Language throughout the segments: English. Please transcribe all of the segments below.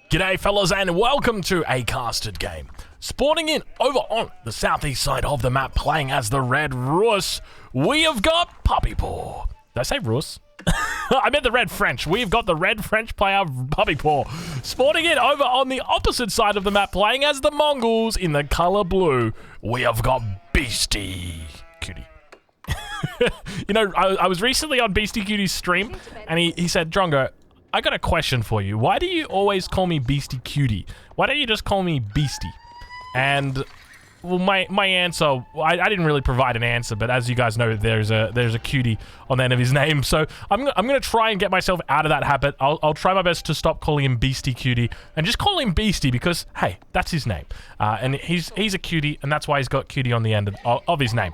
G'day fellas and welcome to a casted game. Spawning in over on the southeast side of the map, playing as the Red Russ, we have got Puppy Paw. Did I say Russ? I meant the Red French. We've got the Red French player Puppy Paw. Spawning in over on the opposite side of the map, playing as the Mongols in the color blue, we have got Beastie Cutie. You know, I was recently on Beastie Cutie's stream and he said, Drongo, I got a question for you. Why do you always call me Beastie Cutie? Why don't you just call me Beastie? And well, my answer, I didn't really provide an answer, but as you guys know, there's a cutie on the end of his name. So I'm gonna try and get myself out of that habit. I'll try my best to stop calling him Beastie Cutie and just call him Beastie because hey, that's his name. And he's a cutie, and that's why he's got cutie on the end of his name.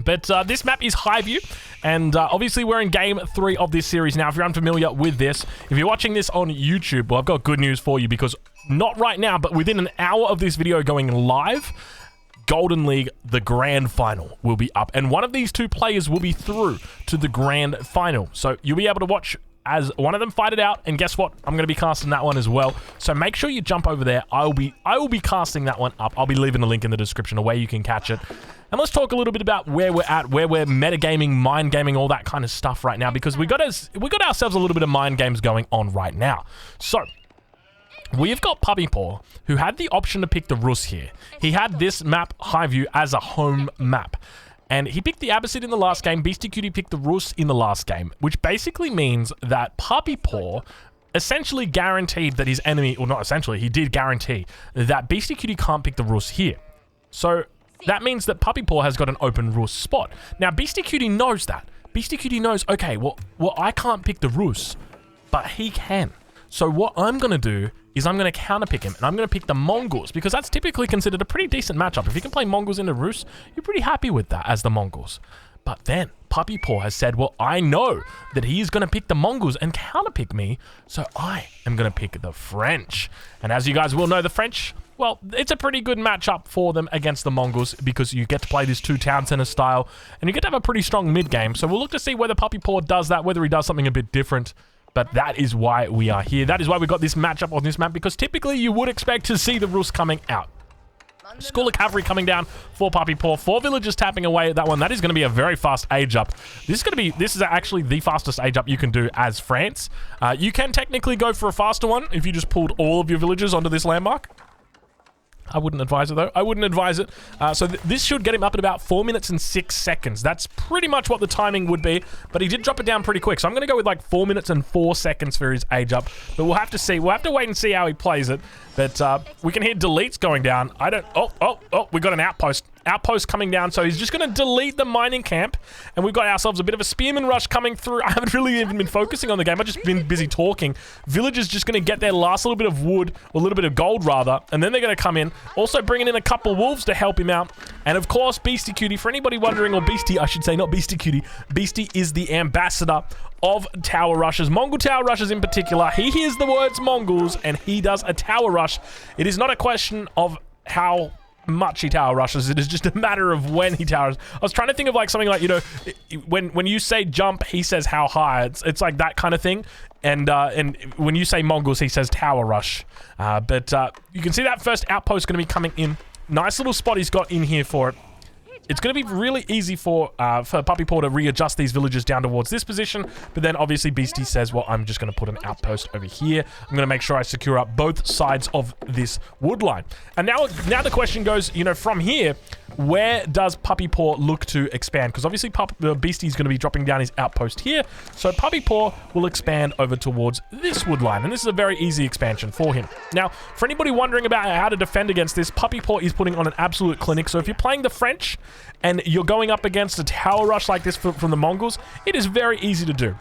But this map is Highview, and obviously we're in Game 3 of this series now. If you're unfamiliar with this, if you're watching this on YouTube, well, I've got good news for you because not right now, but within an hour of this video going live, Golden League, the Grand Final, will be up. And one of these two players will be through to the Grand Final. So you'll be able to watch as one of them fight it out, and guess what? I'm going to be casting that one as well. So make sure you jump over there. I will be casting that one up. I'll be leaving the link in the description of where you can catch it. And let's talk a little bit about where we're at, where we're metagaming, mind gaming, all that kind of stuff right now, because we got ourselves a little bit of mind games going on right now. So we've got Puppy Paw, who had the option to pick the Rus here. He had this map, Highview, as a home map. And he picked the Abbasid in the last game. Beastie Cutie picked the Rus in the last game, which basically means that Puppy Paw essentially guaranteed that his enemy, or not essentially, he did guarantee that Beastie Cutie can't pick the Rus here. So that means that Puppy Paw has got an open Rus spot. Now, Beastie Cutie knows that. Beastie Cutie knows, okay, well, I can't pick the Rus, but he can. So what I'm going to do is I'm going to counterpick him, and I'm going to pick the Mongols, because that's typically considered a pretty decent matchup. If you can play Mongols into Rus, you're pretty happy with that as the Mongols. But then Puppy Paw has said, well, I know that he's going to pick the Mongols and counterpick me, so I am going to pick the French. And as you guys will know, the French, well, it's a pretty good matchup for them against the Mongols because you get to play this 2 town center style, and you get to have a pretty strong mid game. So we'll look to see whether Puppy Paw does that, whether he does something a bit different. But that is why we are here. That is why we got this matchup on this map, because typically you would expect to see the Rus coming out. School of Cavalry coming down for Puppy Paw. 4 villagers tapping away at that one. That is going to be a very fast age up. This is actually the fastest age up you can do as France. You can technically go for a faster one if you just pulled all of your villagers onto this landmark. I wouldn't advise it, though. I wouldn't advise it. So this should get him up at about 4 minutes and 6 seconds. That's pretty much what the timing would be, but he did drop it down pretty quick. So I'm going to go with like 4 minutes and 4 seconds for his age up, but we'll have to see. We'll have to wait and see how he plays it, but we can hear deletes going down. We got an outpost. Outpost coming down, so he's just going to delete the mining camp, and we've got ourselves a bit of a spearman rush coming through. I haven't really even been focusing on the game. I've just been busy talking. Villagers just going to get their last little bit of wood, or a little bit of gold rather, and then they're going to come in, also bringing in a couple wolves to help him out. And of course, Beastie Cutie, for anybody wondering, or Beastie, I should say, not Beastie Cutie. Beastie is the ambassador of tower rushes, Mongol tower rushes in particular. He hears the words Mongols, and he does a tower rush. It is not a question of how much he tower rushes, it is just a matter of when he towers. I was trying to think of like something like, you know, when you say jump, he says how high. It's like that kind of thing. And when you say Mongols, he says tower rush. But you can see that first outpost going to be coming in. Nice little spot he's got in here for it. It's going to be really easy for Puppy Paw to readjust these villagers down towards this position, but then obviously Beastie says, well, I'm just going to put an outpost over here. I'm going to make sure I secure up both sides of this wood line. And now the question goes, you know, from here, where does Puppy Paw look to expand? Because obviously Beastie is going to be dropping down his outpost here, so Puppy Paw will expand over towards this wood line, and this is a very easy expansion for him. Now, for anybody wondering about how to defend against this, Puppy Paw is putting on an absolute clinic. So if you're playing the French and you're going up against a tower rush like this from the Mongols, it is very easy to do.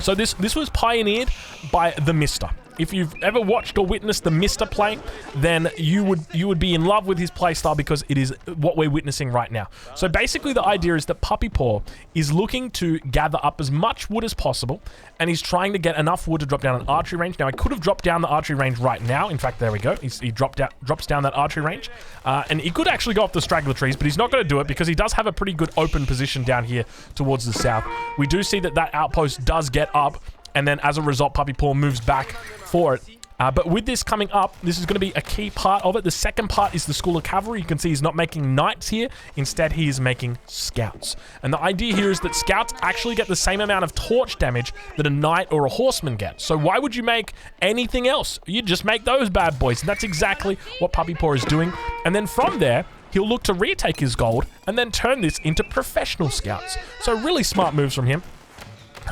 So this was pioneered by the Mister. If you've ever watched or witnessed the Mister play, then you would be in love with his playstyle, because it is what we're witnessing right now. So basically the idea is that Puppy Paw is looking to gather up as much wood as possible, and he's trying to get enough wood to drop down an archery range. Now, I could have dropped down the archery range right now. In fact, there we go. He drops down that archery range. And he could actually go off the straggler trees, but he's not going to do it because he does have a pretty good open position down here towards the south. We do see that outpost does get up, and then as a result, Puppy Paw moves back for it. But with this coming up, this is going to be a key part of it. The second part is the School of Cavalry. You can see he's not making knights here. Instead, he is making scouts. And the idea here is that scouts actually get the same amount of torch damage that a knight or a horseman gets. So why would you make anything else? You just make those bad boys. And that's exactly what Puppy Paw is doing. And then from there, he'll look to retake his gold and then turn this into professional scouts. So really smart moves from him.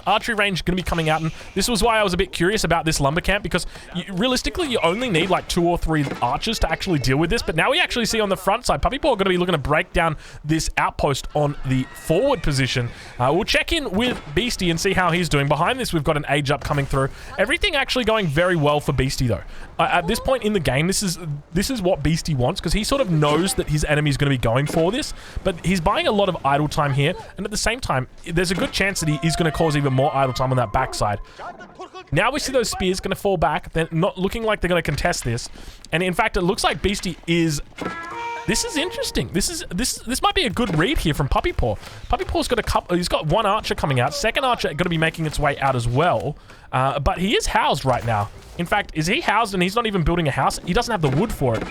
Archery range is going to be coming out, and this was why I was a bit curious about this lumber camp, because realistically you only need like 2 or 3 archers to actually deal with this. But now we actually see on the front side, Puppy Paw are going to be looking to break down this outpost on the forward position. We'll check in with Beastie and see how he's doing. Behind this, we've got an age up coming through. Everything actually going very well for Beastie though. At this point in the game, this is what Beastie wants, because he sort of knows that his enemy is going to be going for this, but he's buying a lot of idle time here, and at the same time, there's a good chance that he is going to cause even more idle time on that backside. Now we see those spears going to fall back. They're not looking like they're going to contest this, and in fact, it looks like Beastie is... This is interesting. This might be a good read here from Puppy Paw. Puppy Paw's got a couple. He's got 1 archer coming out. Second archer going to be making its way out as well. But he is housed right now. In fact, is he housed and he's not even building a house? He doesn't have the wood for it.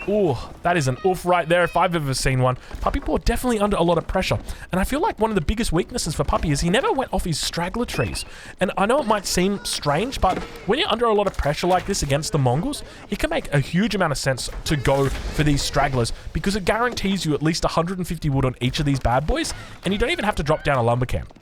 Ooh, that is an oof right there if I've ever seen one. Puppy Paw definitely under a lot of pressure. And I feel like one of the biggest weaknesses for Puppy is he never went off his straggler trees. And I know it might seem strange, but when you're under a lot of pressure like this against the Mongols, it can make a huge amount of sense to go for these stragglers, because it guarantees you at least 150 wood on each of these bad boys, and you don't even have to drop down a lumber camp.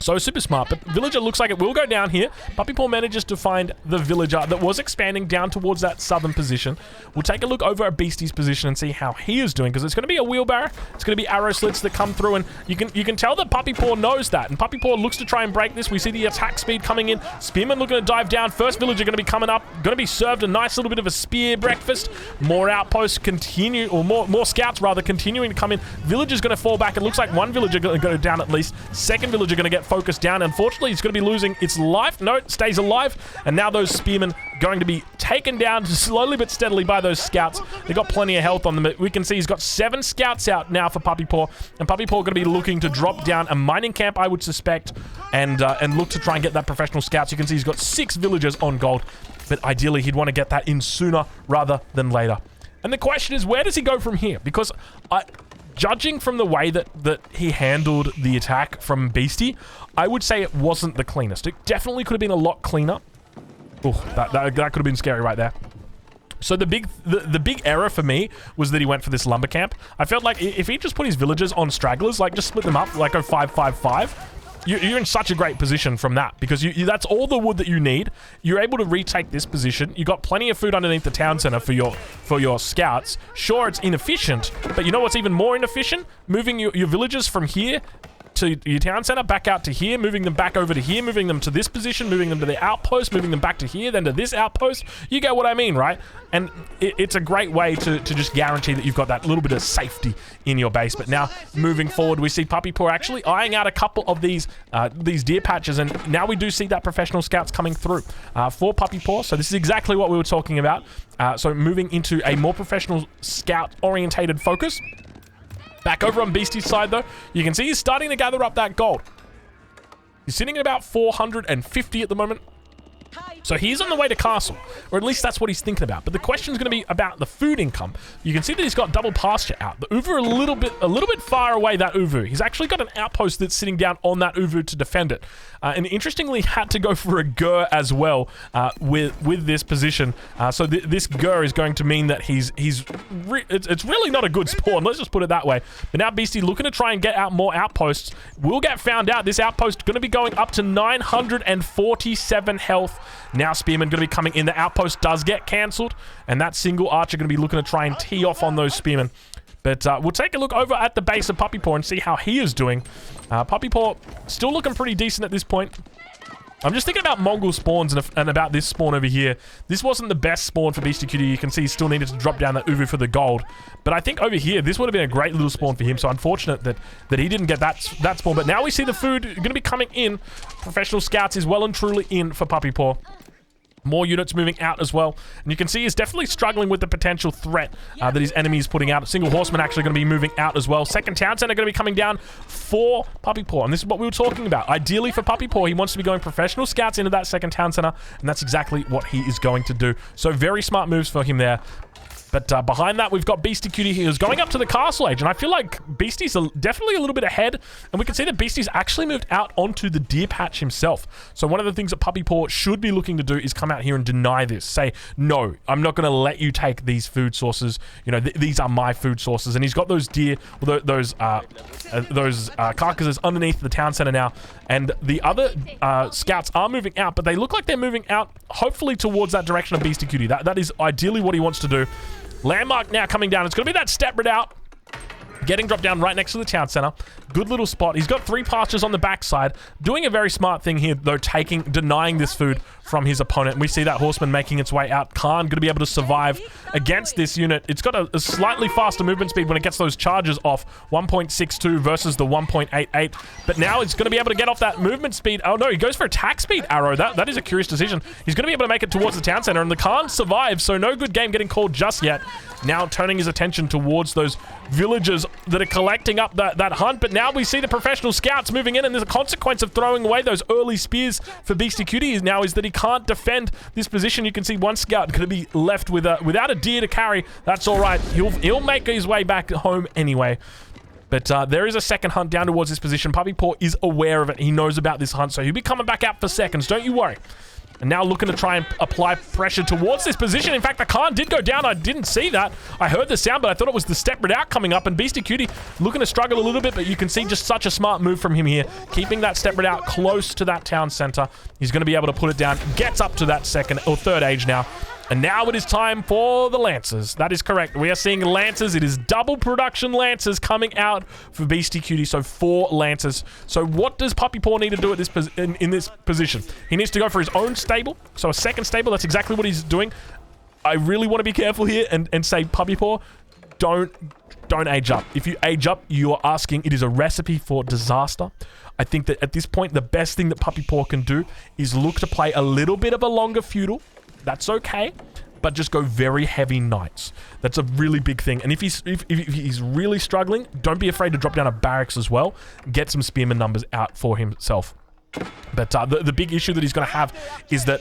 So super smart, but villager looks like it will go down here. Puppy Paw manages to find the villager that was expanding down towards that southern position. We'll take a look over at Beastie's position and see how he is doing, because it's going to be a wheelbarrow. It's going to be arrow slits that come through, and you can tell that Puppy Paw knows that. And Puppy Paw looks to try and break this. We see the attack speed coming in. Spearman looking to dive down. First villager going to be coming up. Going to be served a nice little bit of a spear breakfast. More outposts continue, or more scouts rather, continuing to come in. Villager's going to fall back. It looks like 1 villager going to go down at least. Second villager going to get focused down. Unfortunately, it's going to be losing its life. No, it stays alive. And now those spearmen going to be taken down slowly but steadily by those scouts. They've got plenty of health on them. We can see he's got 7 scouts out now for Puppy Paw. And Puppy Paw going to be looking to drop down a mining camp, I would suspect, and look to try and get that professional scouts. You can see he's got 6 villagers on gold. But ideally, he'd want to get that in sooner rather than later. And the question is, where does he go from here? Because judging from the way that he handled the attack from Beastie, I would say it wasn't the cleanest. It definitely could have been a lot cleaner. Oh, that could have been scary right there. So the big error for me was that he went for this lumber camp. I felt like if he just put his villagers on stragglers, like just split them up, like go 5-5-5, you're in such a great position from that, because that's all the wood that you need. You're able to retake this position. You got plenty of food underneath the town center for your scouts. Sure, it's inefficient, but you know what's even more inefficient? Moving your villagers from here to your town center, back out to here, moving them back over to here, moving them to this position, moving them to the outpost, moving them back to here, then to this outpost. You get what I mean, right? And it's a great way to just guarantee that you've got that little bit of safety in your base. But now, moving forward, we see Puppy Paw actually eyeing out a couple of these deer patches, and now we do see that professional scouts coming through for Puppy Paw. So this is exactly what we were talking about. So moving into a more professional scout-orientated focus. Back over on Beastie's side, though, you can see he's starting to gather up that gold. He's sitting at about 450 at the moment. So he's on the way to castle, or at least that's what he's thinking about. But the question is going to be about the food income. You can see that he's got double pasture out. The Uvu a little bit far away, that Uvu. He's actually got an outpost that's sitting down on that Uvu to defend it. And interestingly, had to go for a Gur as well with this position. So this Gur is going to mean that it's really not a good spawn. Let's just put it that way. But now Beastie looking to try and get out more outposts. Will get found out. This outpost going to be going up to 947 health. Now Spearman going to be coming in. The outpost does get cancelled, and that single archer going to be looking to try and tee off on those Spearmen. But we'll take a look over at the base of Puppy Paw and see how he is doing. Puppy Paw still looking pretty decent at this point. I'm just thinking about Mongol spawns and about this spawn over here. This wasn't the best spawn for Beastie Cutie. You can see he still needed to drop down that Uvu for the gold. But I think over here, this would have been a great little spawn for him. So unfortunate that he didn't get that spawn. But now we see the food going to be coming in. Professional Scouts is well and truly in for Puppy Paw. More units moving out as well. And you can see he's definitely struggling with the potential threat that his enemy is putting out. Single horseman actually going to be moving out as well. Second town center going to be coming down for Puppy Paw. And this is what we were talking about. Ideally for Puppy Paw, he wants to be going professional scouts into that second town center. And that's exactly what he is going to do. So very smart moves for him there. But behind that, we've got Beastie Cutie who's going up to the castle age. And I feel like Beastie's definitely a little bit ahead. And we can see that Beastie's actually moved out onto the deer patch himself. So one of the things that Puppy Paw should be looking to do is come out here and deny this. Say, no, I'm not going to let you take these food sources. You know, these are my food sources. And he's got those deer, those carcasses underneath the town center now. And the other scouts are moving out, but they look like they're moving out, hopefully towards that direction of Beastie Cutie. That is ideally what he wants to do. Landmark now coming down. It's going to be that step red out. Getting dropped down right next to the town center. Good little spot. He's got 3 pastures on the backside. Doing a very smart thing here, though, denying this food from his opponent. And we see that horseman making its way out. Khan going to be able to survive against this unit. It's got a slightly faster movement speed when it gets those charges off. 1.62 versus the 1.88. But now it's going to be able to get off that movement speed. Oh, no, he goes for attack speed arrow. That is a curious decision. He's going to be able to make it towards the town center. And the Khan survives, so no good game getting called just yet. Now turning his attention towards those villagers that are collecting up that hunt. But now we see the professional scouts moving in, and there's a consequence of throwing away those early spears for Beastie Cutie now is that he can't defend this position. You can see one scout going to be left without a deer to carry. That's all right. He'll make his way back home anyway. But there is a second hunt down towards this position. Puppy Paw is aware of it. He knows about this hunt, so he'll be coming back out for seconds. Don't you worry. And now looking to try and apply pressure towards this position. In fact, the Khan did go down. I didn't see that. I heard the sound, but I thought it was the step red out coming up. And Beastie Cutie looking to struggle a little bit, but you can see just such a smart move from him here. Keeping that step red out close to that town center. He's going to be able to put it down. Gets up to that second or third age now. And now it is time for the Lancers. That is correct. We are seeing Lancers. It is double production Lancers coming out for Beastie Cutie. So 4 Lancers. So what does Puppy Paw need to do at this in this position? He needs to go for his own stable. So a second stable. That's exactly what he's doing. I really want to be careful here and say, Puppy Paw, don't age up. If you age up, you are asking. It is a recipe for disaster. I think that at this point, the best thing that Puppy Paw can do is look to play a little bit of a longer feudal. That's okay, but just go very heavy knights. That's a really big thing. And if he's really struggling, don't be afraid to drop down a barracks as well. Get some spearman numbers out for himself. But the big issue that he's going to have is that...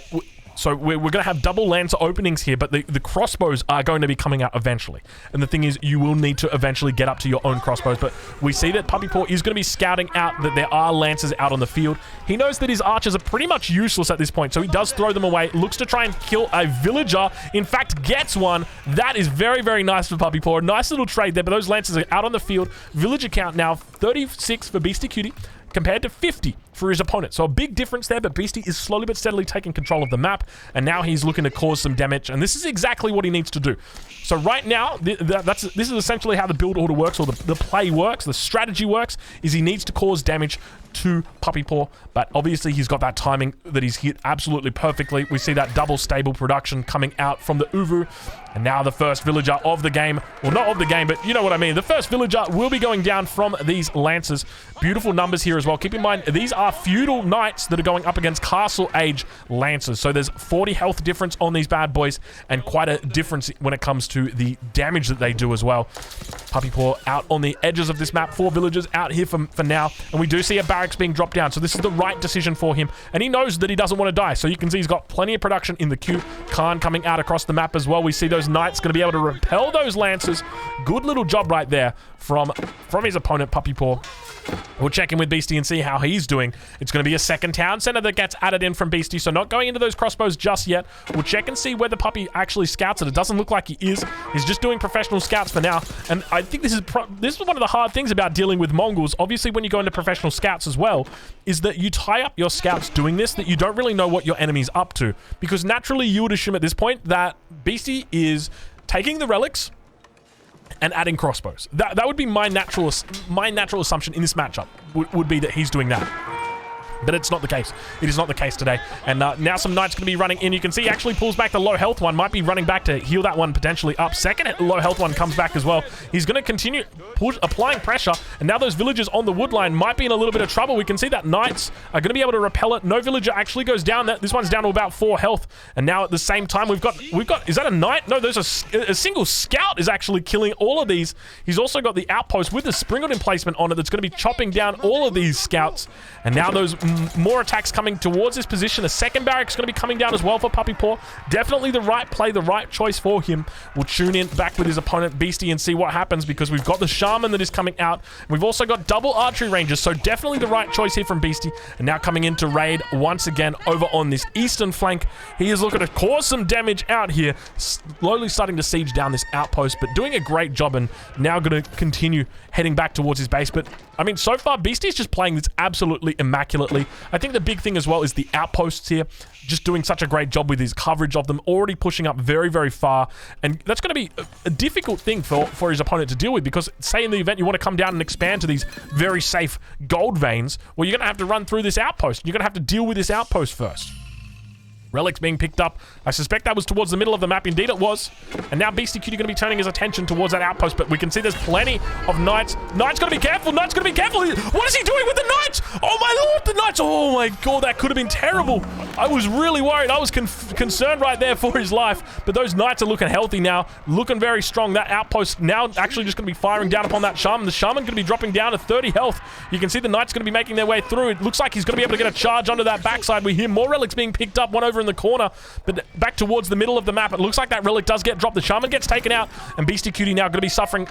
So we're going to have double lancer openings here, but the crossbows are going to be coming out eventually. And the thing is, you will need to eventually get up to your own crossbows. But we see that Puppy Paw is going to be scouting out that there are lancers out on the field. He knows that his archers are pretty much useless at this point, so he does throw them away. Looks to try and kill a villager. In fact, gets one. That is very, very nice for Puppy Paw. Nice little trade there, but those lancers are out on the field. Villager count now 36 for Beastie Cutie, compared to 50 for his opponent. So a big difference there, but Beastie is slowly but steadily taking control of the map, and now he's looking to cause some damage, and this is exactly what he needs to do. So right now, this is essentially how the build order works, or the play works, the strategy works, is he needs to cause damage to Puppy Paw, but obviously he's got that timing that he's hit absolutely perfectly. We see that double stable production coming out from the Uvu, and now the first villager of the game, well, not of the game, but you know what I mean. The first villager will be going down from these lancers. Beautiful numbers here as well. Keep in mind, these are feudal knights that are going up against castle age lancers. So there's 40 health difference on these bad boys, and quite a difference when it comes to the damage that they do as well. Puppy Paw out on the edges of this map. 4 villagers out here for now, and we do see a barracks being dropped down. So this is the right decision for him, and he knows that he doesn't want to die. So you can see he's got plenty of production in the queue. Khan coming out across the map as well. We see those knights going to be able to repel those lancers. Good little job right there from his opponent, Puppy Paw. We'll check in with Beastie and see how he's doing. It's going to be a second town center that gets added in from Beastie, so not going into those crossbows just yet. We'll check and see whether Puppy actually scouts it. It doesn't look like he is. He's just doing professional scouts for now, and I think this is one of the hard things about dealing with Mongols. Obviously, when you go into professional scouts as well, is that you tie up your scouts doing this, that you don't really know what your enemy's up to, because naturally you would assume at this point that Beastie is taking the relics and adding crossbows. That would be my natural assumption in this matchup, would be that he's doing that. But it's not the case. It is not the case today. And now some Knights going to be running in. You can see he actually pulls back the low health one. Might be running back to heal that one potentially up. Second low health one comes back as well. He's going to continue applying pressure. And now those villagers on the wood line might be in a little bit of trouble. We can see that Knights are going to be able to repel it. No villager actually goes down. This one's down to about 4 health. And now at the same time, we've got, is that a Knight? No, there's a single scout is actually killing all of these. He's also got the outpost with the sprinkled emplacement on it that's going to be chopping down all of these scouts. And now those more attacks coming towards this position. A second barrack's going to be coming down as well for Puppy Paw. Definitely the right play, the right choice for him. We'll tune in back with his opponent Beastie and see what happens, because we've got the Shaman that is coming out. We've also got double archery ranges, so definitely the right choice here from Beastie. And now coming in to raid once again over on this eastern flank. He is looking to cause some damage out here, slowly starting to siege down this outpost, but doing a great job, and now going to continue heading back towards his base. But I mean, so far Beastie's just playing this absolutely immaculately. I think the big thing as well is the outposts here, just doing such a great job with his coverage of them, already pushing up very, very far. And that's going to be a difficult thing for his opponent to deal with, because say in the event you want to come down and expand to these very safe gold veins, well, you're going to have to run through this outpost. You're going to have to deal with this outpost first. Relics being picked up. I suspect that was towards the middle of the map. Indeed it was. And now Beastie Cutie going to be turning his attention towards that outpost, but we can see there's plenty of Knights. Knight's got to be careful. Knight's got to be careful. What is he doing with the Knights? Oh my lord, the Knights. Oh my god, that could have been terrible. I was really worried. I was concerned right there for his life, but those Knights are looking healthy now, looking very strong. That outpost now actually just going to be firing down upon that Shaman. The Shaman going to be dropping down to 30 health. You can see the Knights going to be making their way through. It looks like he's going to be able to get a charge onto that backside. We hear more relics being picked up, one over in the corner, but back towards the middle of the map. It looks like that relic does get dropped. The Shaman gets taken out, and Beastie Cutie now going to be suffering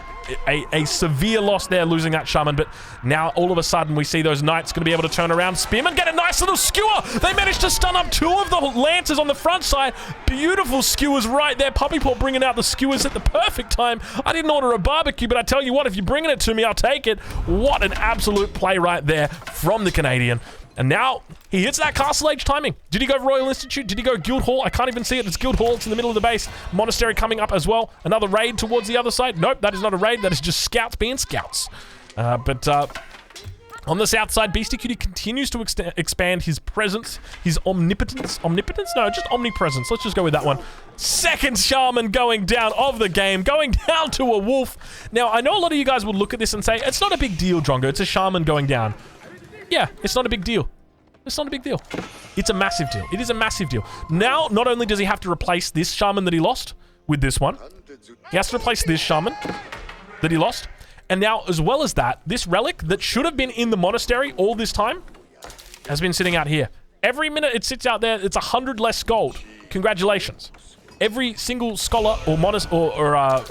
a severe loss there, losing that Shaman. But now all of a sudden we see those Knights going to be able to turn around. Spearmen get a nice little skewer. They managed to stun up 2 of the Lancers on the front side. Beautiful skewers right there. Puppy Paw bringing out the skewers at the perfect time. I didn't order a barbecue, but I tell you what, if you're bringing it to me, I'll take it. What an absolute play right there from the Canadian. And now he hits that Castle Age timing. Did he go Royal Institute? Did he go Guild Hall? I can't even see it. It's Guild Hall. It's in the middle of the base. Monastery coming up as well. Another raid towards the other side. Nope, that is not a raid. That is just scouts being scouts. On the south side, Beastie Cutie continues to expand his presence, his omnipotence. Omnipotence? No, just omnipresence. Let's just go with that one. Second Shaman going down of the game, going down to a wolf. Now, I know a lot of you guys would look at this and say, it's not a big deal, Drongo. It's a Shaman going down. Yeah, it's not a big deal. It's not a big deal. It's a massive deal. It is a massive deal. Now, not only does he have to replace this Shaman that he lost with this one, he has to replace this Shaman that he lost. And now, as well as that, this relic that should have been in the monastery all this time has been sitting out here. Every minute it sits out there, it's 100 less gold. Congratulations. Every single scholar or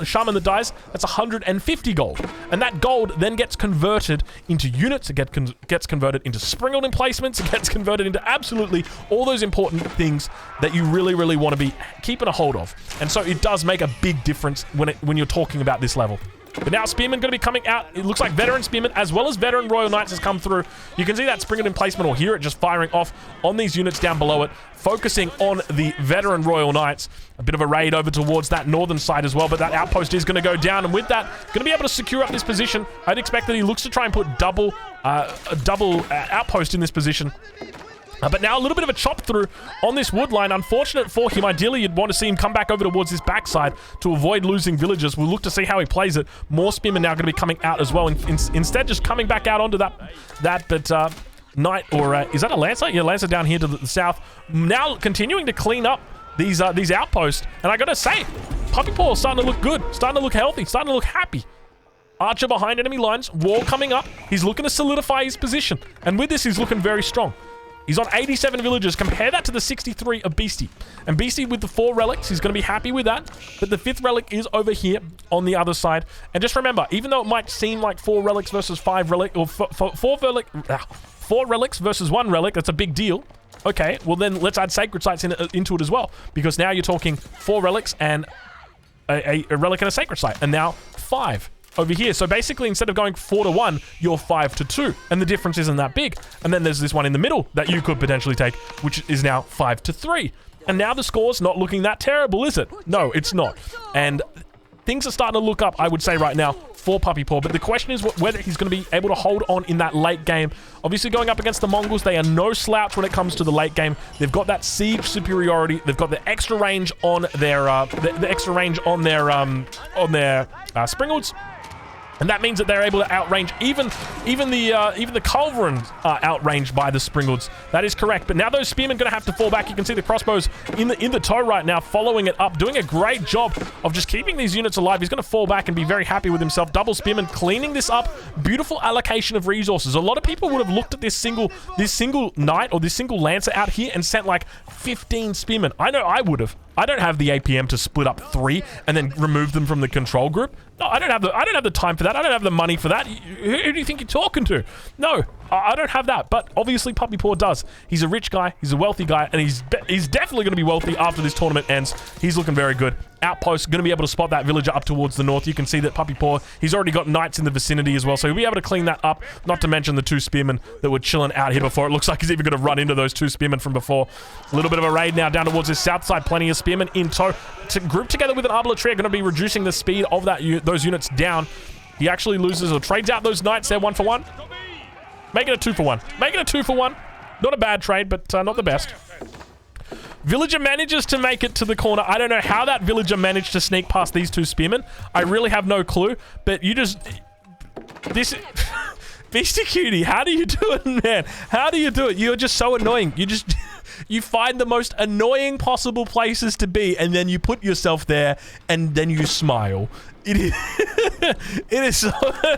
shaman that dies, that's 150 gold. And that gold then gets converted into units, it gets converted into sprinkled emplacements, it gets converted into absolutely all those important things that you really, really want to be keeping a hold of. And so it does make a big difference when you're talking about this level. But now Spearman going to be coming out. It looks like Veteran Spearman as well as Veteran Royal Knights has come through. You can see that sprinkled emplacement, or hear it just firing off on these units down below it, focusing on the Veteran Royal Knights. A bit of a raid over towards that northern side as well, but that outpost is going to go down, and with that, going to be able to secure up this position. I'd expect that he looks to try and put a double outpost in this position. But now a little bit of a chop through on this wood line. Unfortunate for him. Ideally, you'd want to see him come back over towards this backside to avoid losing villagers. We'll look to see how he plays it. More spearmen now going to be coming out as well. Instead, just coming back out onto that Knight, or is that a Lancer? Yeah, Lancer down here to the south. Now continuing to clean up these outposts. And I got to say, Puppy Paw is starting to look good. Starting to look healthy. Starting to look happy. Archer behind enemy lines. Wall coming up. He's looking to solidify his position. And with this, he's looking very strong. He's on 87 villagers. Compare that to the 63 of Beastie. And Beastie with the 4 relics, he's going to be happy with that. But the 5th relic is over here on the other side. And just remember, even though it might seem like 4 relics versus 5 relics, or 4 relics versus 1 relic, that's a big deal. Okay, well then let's add sacred sites into it as well. Because now you're talking 4 relics and a relic and a sacred site. And now 5. Over here. So basically, instead of going 4 to 1, you're 5 to 2. And the difference isn't that big. And then there's this one in the middle that you could potentially take, which is now 5 to 3. And now the score's not looking that terrible, is it? No, it's not. And things are starting to look up, I would say, right now for Puppy Paw. But the question is whether he's going to be able to hold on in that late game. Obviously, going up against the Mongols, they are no slouch when it comes to the late game. They've got that siege superiority. They've got the extra range on their the extra range on their Springalds. And that means that they're able to outrange even the culverins are outranged by the Springalds. That is correct. But now those spearmen are going to have to fall back. You can see the crossbows in the tow right now, following it up, doing a great job of just keeping these units alive. He's going to fall back and be very happy with himself. Double spearmen cleaning this up. Beautiful allocation of resources. A lot of people would have looked at this single knight or this single lancer out here and sent like 15 spearmen. I know I would have. I don't have the APM to split up 3 and then remove them from the control group. No, I don't have the time for that. I don't have the money for that. Who do you think you're talking to? No, I don't have that. But obviously Puppy Paw does. He's a rich guy. He's a wealthy guy, and he's definitely going to be wealthy after this tournament ends. He's looking very good. Outpost, going to be able to spot that villager up towards the north. You can see that Puppy Paw, he's already got knights in the vicinity as well, so he'll be able to clean that up. Not to mention the 2 spearmen that were chilling out here before. It looks like he's even going to run into those 2 spearmen from before. A little bit of a raid now down towards his south side. Plenty of spearmen in tow. To group together with an arbaletier, going to be reducing the speed of those units down. He actually loses or trades out those knights there 1 for 1. Make it a 2 for 1. Make it a 2 for 1. Not a bad trade, but not the best. Villager manages to make it to the corner. I don't know how that villager managed to sneak past these 2 spearmen. I really have no clue, but you just... This... Beastie Cutie, how do you do it, man? How do you do it? You're just so annoying. You find the most annoying possible places to be, and then you put yourself there, and then you smile. It is so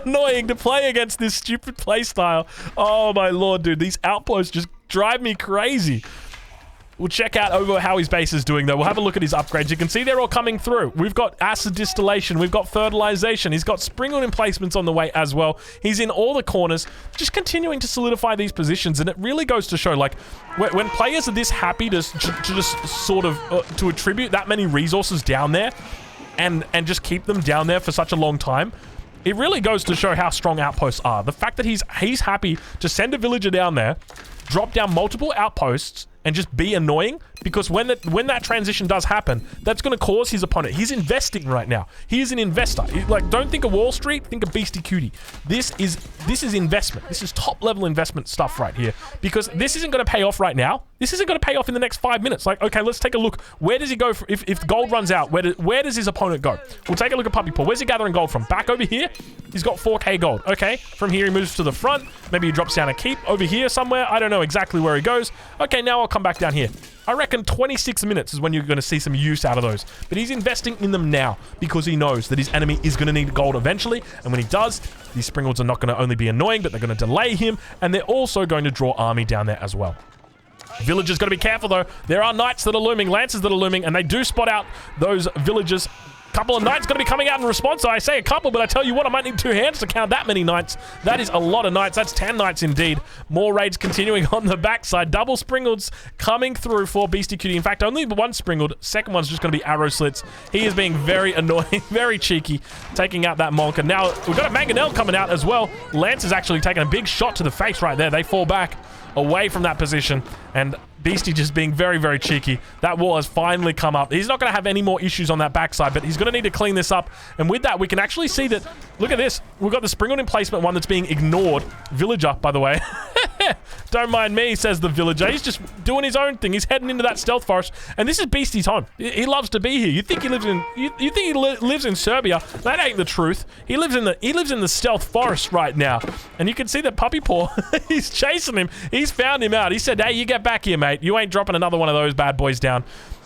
annoying to play against this stupid playstyle. Oh my lord, dude. These outposts just drive me crazy. We'll check out over how his base is doing, though. We'll have a look at his upgrades. You can see they're all coming through. We've got acid distillation. We've got fertilization. He's got Springald emplacements on the way as well. He's in all the corners, just continuing to solidify these positions. And it really goes to show, like, when players are this happy to just sort of to attribute that many resources down there and just keep them down there for such a long time, it really goes to show how strong outposts are. The fact that he's happy to send a villager down there, drop down multiple outposts, and just be annoying, because when that transition does happen, that's going to cause his opponent. He's investing right now. He is an investor. Don't think of Wall Street, think of Beastie Cutie. This is investment. This is top level investment stuff right here, because this isn't going to pay off right now. This isn't going to pay off in the next 5 minutes. Like, okay, let's take a look. Where does he go if gold runs out? Where does his opponent go? We'll take a look at Puppy Paw. Where's he gathering gold from? Back over here? He's got 4k gold. Okay, from here he moves to the front. Maybe he drops down a keep over here somewhere. I don't know exactly where he goes. Okay, now I'll come back down here. I reckon 26 minutes is when you're going to see some use out of those. But he's investing in them now because he knows that his enemy is going to need gold eventually. And when he does, these Springalds are not going to only be annoying, but they're going to delay him. And they're also going to draw army down there as well. Villagers got to be careful, though. There are knights that are looming, lancers that are looming, and they do spot out those villagers. Couple of knights going to be coming out in response. So I say a couple, but I tell you what, I might need 2 hands to count that many knights. That is a lot of knights. That's 10 knights indeed. More raids continuing on the backside. Double Springalds coming through for Beastie Cutie. In fact, only 1 Springald. Second one's just going to be arrow slits. He is being very annoying, very cheeky, taking out that Monk. And now we've got a Mangonel coming out as well. Lance is actually taking a big shot to the face right there. They fall back away from that position, and Beastie just being very, very cheeky. That wall has finally come up. He's not going to have any more issues on that backside, but he's going to need to clean this up. And with that, we can actually see that, look at this. We've got the Springald emplacement one that's being ignored. Villager, by the way. Don't mind me, says the villager. He's just doing his own thing. He's heading into that stealth forest, and this is Beastie's home. He loves to be here. You think he lives in lives in Serbia? That ain't the truth. He lives in the stealth forest right now, and you can see that Puppy Paw. He's chasing him. He's found him out. He said, "Hey, you get back here, mate. You ain't dropping another one of those bad boys down."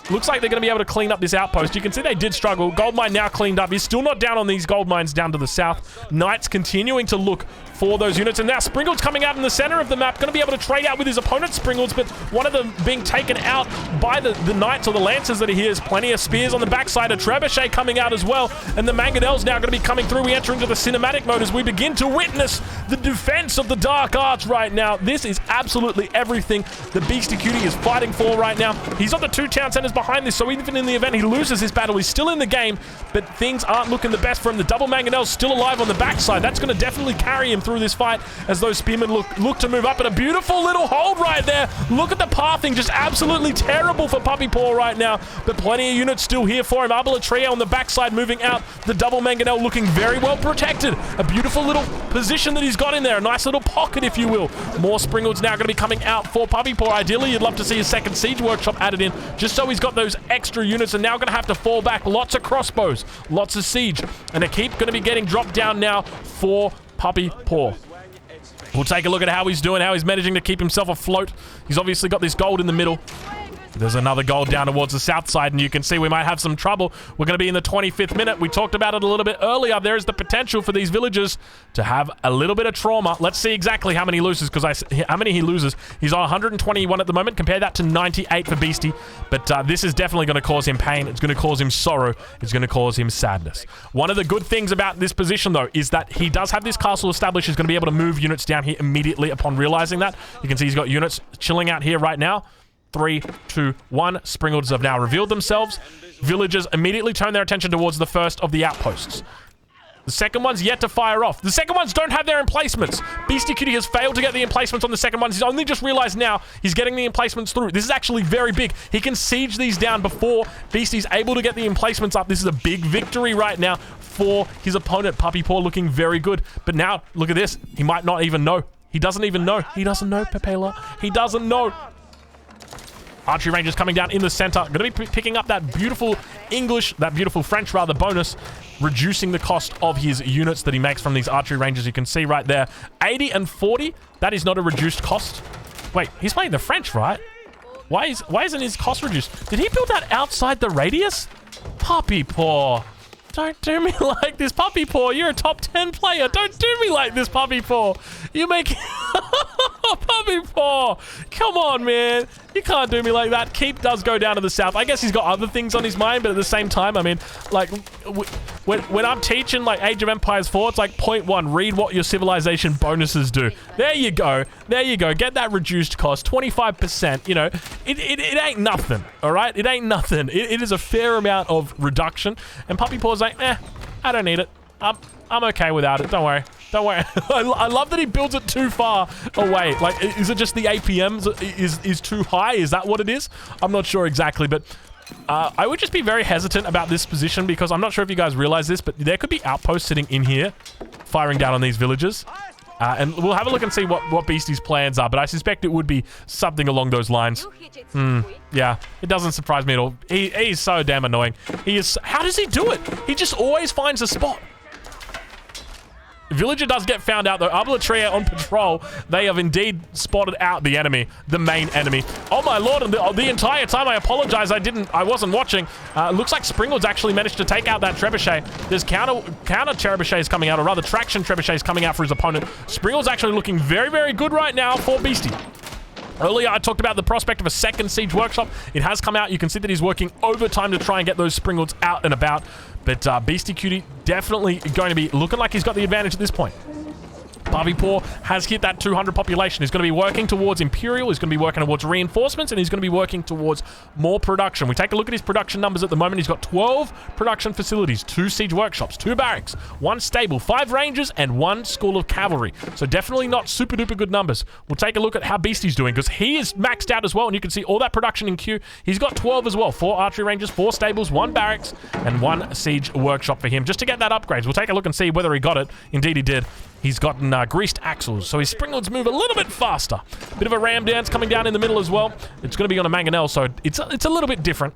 Looks like they're going to be able to clean up this outpost. You can see they did struggle. Gold mine now cleaned up. He's still not down on these gold mines down to the south. Knights continuing to look for those units. And now Springalds coming out in the center of the map. Going to be able to trade out with his opponent's Springalds, but one of them being taken out by the Knights or the Lancers that he hears. Plenty of spears on the backside. A Trebuchet coming out as well. And the Mangonel's now going to be coming through. We enter into the cinematic mode as we begin to witness the defense of the Dark Arts right now. This is absolutely everything the Beastie Cutie is fighting for right now. He's on the 2 town centers behind this, so even in the event he loses his battle, he's still in the game, but things aren't looking the best for him. The double Mangonel's still alive on the backside. That's going to definitely carry him through through this fight as those spearmen look to move up. And a beautiful little hold right there. Look at the pathing, just absolutely terrible for Puppy Paw right now. But plenty of units still here for him. Arbilatria on the backside moving out. The double mangonel looking very well protected. A beautiful little position that he's got in there. A nice little pocket, if you will. More Springald's now going to be coming out for Puppy Paw. Ideally, you'd love to see a second siege workshop added in, just so he's got those extra units, and now going to have to fall back. Lots of crossbows, lots of siege, and a keep going to be getting dropped down now for Puppy Paw. We'll take a look at how he's doing, how he's managing to keep himself afloat. He's obviously got this gold in the middle. There's another goal down towards the south side, and you can see we might have some trouble. We're going to be in the 25th minute. We talked about it a little bit earlier. There is the potential for these villagers to have a little bit of trauma. Let's see exactly how many he loses, how many he loses. He's on 121 at the moment. Compare that to 98 for Beastie. But this is definitely going to cause him pain. It's going to cause him sorrow. It's going to cause him sadness. One of the good things about this position, though, is that he does have this castle established. He's going to be able to move units down here immediately upon realizing that. You can see he's got units chilling out here right now. 3, 2, 1. Springalds have now revealed themselves. Villagers immediately turn their attention towards the first of the outposts. The second one's yet to fire off. The second ones don't have their emplacements. Beastie Cutie has failed to get the emplacements on the second ones. He's only just realized now he's getting the emplacements through. This is actually very big. He can siege these down before Beastie's able to get the emplacements up. This is a big victory right now for his opponent. Puppy Paw looking very good. But now, look at this. He might not even know. He doesn't even know. He doesn't know, Pepela. He doesn't know. Archery Rangers coming down in the center. Going to be picking up that beautiful French rather, bonus, reducing the cost of his units that he makes from these Archery Rangers. You can see right there, 80 and 40. That is not a reduced cost. Wait, he's playing the French, right? Why isn't his cost reduced? Did he build that outside the radius? Puppy Paw. Don't do me like this, Puppy Paw. You're a top 10 player. Don't do me like this, Puppy Paw. You make... Puppy Paw. Come on, man. You can't do me like that. Keep does go down to the south. I guess he's got other things on his mind, but at the same time, I mean, like, when I'm teaching, like, Age of Empires 4, it's like, point 1, read what your civilization bonuses do. There you go. There you go. Get that reduced cost, 25%. You know, it ain't nothing, all right? It ain't nothing. It is a fair amount of reduction, and Puppy Paw's like, I don't need it. I'm okay without it. Don't worry. Don't worry. I love that he builds it too far away. Like, is it just the APM is too high? Is that what it is? I'm not sure exactly, but I would just be very hesitant about this position because I'm not sure if you guys realize this, but there could be outposts sitting in here firing down on these villagers. And we'll have a look and see what Beastie's plans are, but I suspect it would be something along those lines. Yeah, it doesn't surprise me at all. He's so damn annoying. How does he do it? He just always finds a spot. Villager does get found out, though. Arbilatria on patrol. They have indeed spotted out the enemy, the main enemy. Oh, my lord, and the entire time, I apologize, I wasn't watching. Looks like Springald's actually managed to take out that trebuchet. There's counter trebuchets coming out, or rather traction trebuchets coming out for his opponent. Springald's actually looking very, very good right now for Beastie. Earlier, I talked about the prospect of a second siege workshop. It has come out. You can see that he's working overtime to try and get those Springalds out and about. But Beastie Cutie definitely going to be looking like he's got the advantage at this point. Puppy Paw has hit that 200 population. He's going to be working towards Imperial. He's going to be working towards reinforcements, and he's going to be working towards more production. We take a look at his production numbers at the moment. He's got 12 production facilities, 2 siege workshops, 2 barracks, 1 stable, 5 rangers, and 1 school of cavalry. So definitely not super duper good numbers. We'll take a look at how Beastie's doing, because he is maxed out as well, and you can see all that production in queue. He's got 12 as well, 4 archery rangers, 4 stables, 1 barracks, and 1 siege workshop for him, just to get that upgrade. We'll take a look and see whether he got it. Indeed he did. He's gotten greased axles, so his Springalds move a little bit faster. Bit of a ram dance coming down in the middle as well. It's going to be on a mangonel, so it's a little bit different.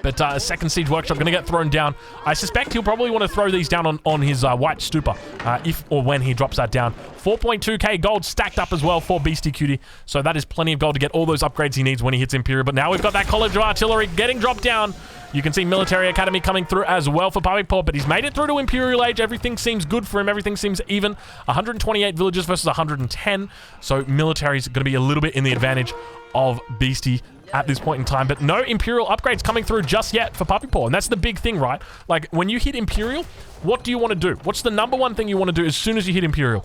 But a second siege workshop going to get thrown down. I suspect he'll probably want to throw these down on his white stupa, if or when he drops that down. 4.2k gold stacked up as well for Beastie Cutie. So that is plenty of gold to get all those upgrades he needs when he hits Imperial. But now we've got that College of Artillery getting dropped down. You can see Military Academy coming through as well for Puppy Paw, but he's made it through to Imperial Age. Everything seems good for him. Everything seems even. 128 villages versus 110. So military's going to be a little bit in the advantage of Beastie at this point in time, but no Imperial upgrades coming through just yet for Puppy Paw, and that's the big thing, right? Like, when you hit Imperial, what do you want to do? What's the #1 thing you want to do as soon as you hit Imperial?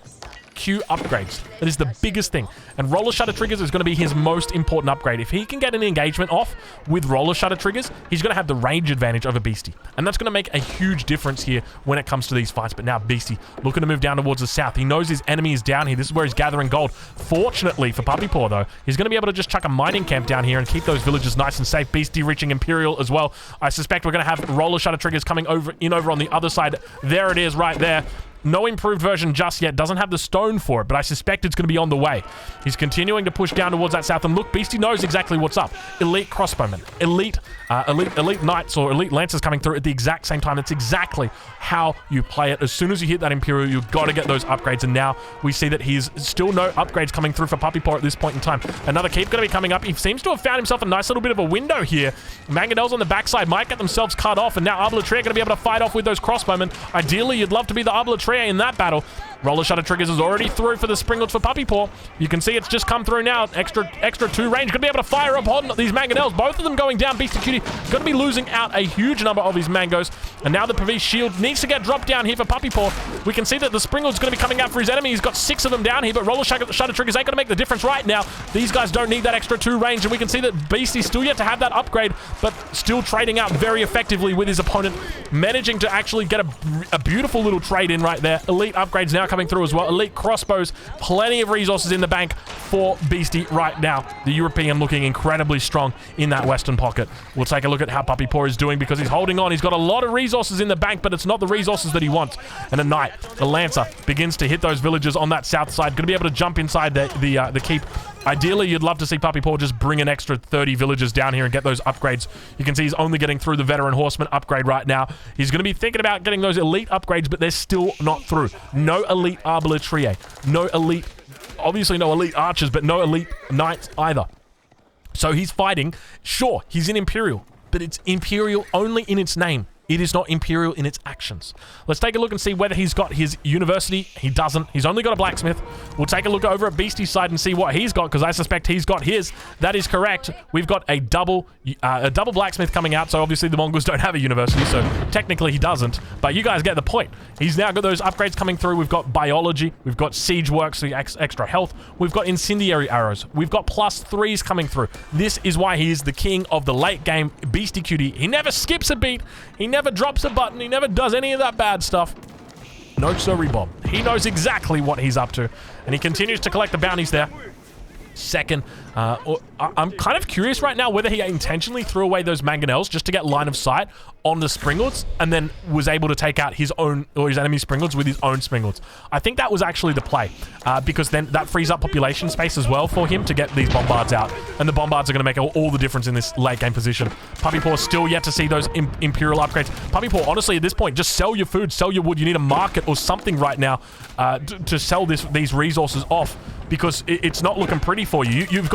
Q upgrades. That is the biggest thing. And roller shutter triggers is going to be his most important upgrade. If he can get an engagement off with roller shutter triggers, he's going to have the range advantage over Beastie. And that's going to make a huge difference here when it comes to these fights. But now Beastie looking to move down towards the south. He knows his enemy is down here. This is where he's gathering gold. Fortunately for Puppy Paw, though, he's going to be able to just chuck a mining camp down here and keep those villagers nice and safe. Beastie reaching Imperial as well. I suspect we're going to have roller shutter triggers coming over on the other side. There it is right there. No improved version just yet. Doesn't have the stone for it, but I suspect it's going to be on the way. He's continuing to push down towards that south. And look, Beastie knows exactly what's up. Elite crossbowmen, elite knights or elite lancers coming through at the exact same time. That's exactly how you play it. As soon as you hit that Imperial, you've got to get those upgrades. And now we see that he's still no upgrades coming through for Puppy Paw at this point in time. Another keep going to be coming up. He seems to have found himself a nice little bit of a window here. Mangonels on the backside might get themselves cut off. And now Arbalatrier going to be able to fight off with those crossbowmen. Ideally, you'd love to be the Arbalatrier in that battle. Roller shutter triggers is already through for the Springlets for Puppy Paw. You can see it's just come through now. Extra 2 range. Going to be able to fire upon these Mangonels. Both of them going down. Beastie Cutie going to be losing out a huge number of his mangoes. And now the Pavis shield needs to get dropped down here for Puppy Paw. We can see that the Springlets going to be coming out for his enemy. He's got 6 of them down here, but roller shutter triggers ain't going to make the difference right now. These guys don't need that extra 2 range, and we can see that Beastie's still yet to have that upgrade, but still trading out very effectively with his opponent, managing to actually get a beautiful little trade in right there. Elite upgrades now coming through as well. Elite crossbows, plenty of resources in the bank for Beastie right now. The European looking incredibly strong in that western pocket. We'll take a look at how Puppy Paw is doing because he's holding on. He's got a lot of resources in the bank, but it's not the resources that he wants. And a knight, a lancer, begins to hit those villagers on that south side. Going to be able to jump inside the keep. Ideally, you'd love to see Puppy Paw just bring an extra 30 villagers down here and get those upgrades. You can see he's only getting through the veteran horseman upgrade right now. He's going to be thinking about getting those elite upgrades, but they're still not through. No elite Arbalatrier. No elite, obviously no elite archers, but no elite knights either. So he's fighting. Sure, he's in Imperial, but it's Imperial only in its name. It is not Imperial in its actions. Let's take a look and see whether he's got his university. He doesn't. He's only got a blacksmith. We'll take a look over at Beastie's side and see what he's got, because I suspect he's got his. That is correct. We've got a double blacksmith coming out, so obviously the Mongols don't have a university, so technically he doesn't. But you guys get the point. He's now got those upgrades coming through. We've got biology. We've got siege works, so extra health. We've got incendiary arrows. We've got +3s coming through. This is why he is the king of the late game. Beastie Cutie. He never skips a beat. He never drops a button. He never does any of that bad stuff. No sorry, Bob. He knows exactly what he's up to, and he continues to collect the bounties there. Second, I'm kind of curious right now whether he intentionally threw away those mangonels just to get line of sight on the Springlets and then was able to take out his own or his enemy Springlets with his own Springlets. I think that was actually the play because then that frees up population space as well for him to get these bombards out, and the bombards are going to make all the difference in this late game position. Puppy Paw still yet to see those Imperial upgrades. Puppy Paw, honestly, at this point, just sell your food, sell your wood. You need a market or something right now to sell these resources off, because it's not looking pretty for you. You've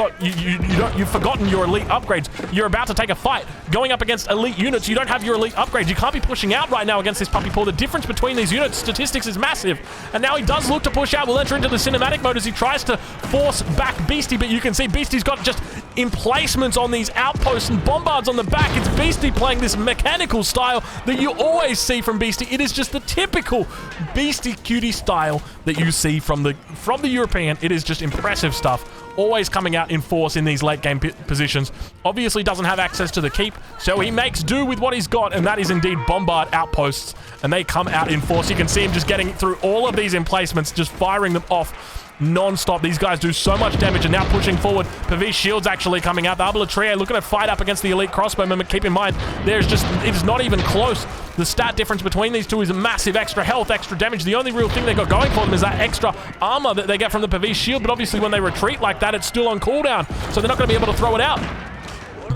forgotten your elite upgrades. You're about to take a fight going up against elite units. You don't have your elite upgrades. You can't be pushing out right now against this Puppy Paw. The difference between these units statistics is massive, and now he does look to push out. We'll enter into the cinematic mode as he tries to force back Beastie, but you can see Beastie's got just emplacements on these outposts and bombards on the back. It's Beastie playing this mechanical style that you always see from Beastie. It is just the typical Beastie Cutie style that you see from the European. It is just impressive stuff. Always coming out in force in these late game positions. Obviously doesn't have access to the keep, so he makes do with what he's got, and that is indeed bombard outposts, and they come out in force. You can see him just getting through all of these emplacements, just firing them off non-stop. These guys do so much damage, and now pushing forward. Pavis shield's actually coming out. The Arbalatrier looking to fight up against the elite crossbowman, but keep in mind, it is not even close. The stat difference between these two is a massive. Extra health, extra damage. The only real thing they got going for them is that extra armor that they get from the Pavis shield, but obviously when they retreat like that, it's still on cooldown, so they're not going to be able to throw it out.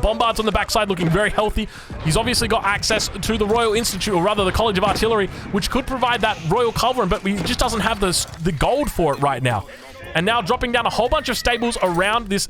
Bombards on the backside looking very healthy. He's obviously got access to the Royal Institute, or rather the College of Artillery, which could provide that Royal Culverin, but he just doesn't have the gold for it right now. And now dropping down a whole bunch of stables around this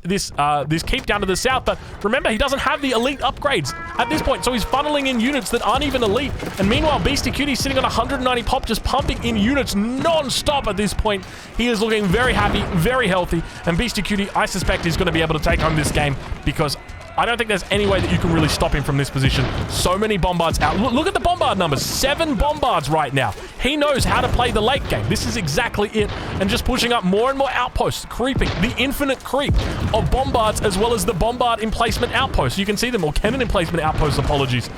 keep down to the south. But remember, he doesn't have the elite upgrades at this point, so he's funneling in units that aren't even elite. And meanwhile, Beastie Cutie sitting on 190 pop, just pumping in units non-stop at this point. He is looking very happy, very healthy. And Beastie Cutie, I suspect, is going to be able to take home this game, because I don't think there's any way that you can really stop him from this position. So many bombards out. Look at the bombard numbers. 7 bombards right now. He knows how to play the late game. This is exactly it. And just pushing up more and more outposts, creeping. The infinite creep of bombards as well as the bombard emplacement outposts. You can see them, or cannon emplacement outposts, apologies.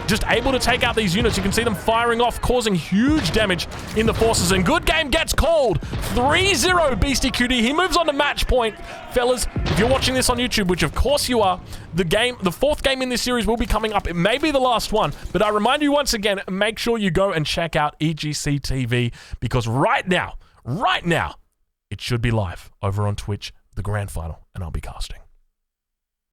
Just able to take out these units. You can see them firing off, causing huge damage in the forces. And good game gets called. 3-0 Beastie QD. He moves on to match point. Fellas, if you're watching this on YouTube, which of course you are, the 4th game in this series will be coming up. It may be the last one, but I remind you once again, make sure you go and check out EGC TV, because right now, it should be live over on Twitch, the grand final, and I'll be casting.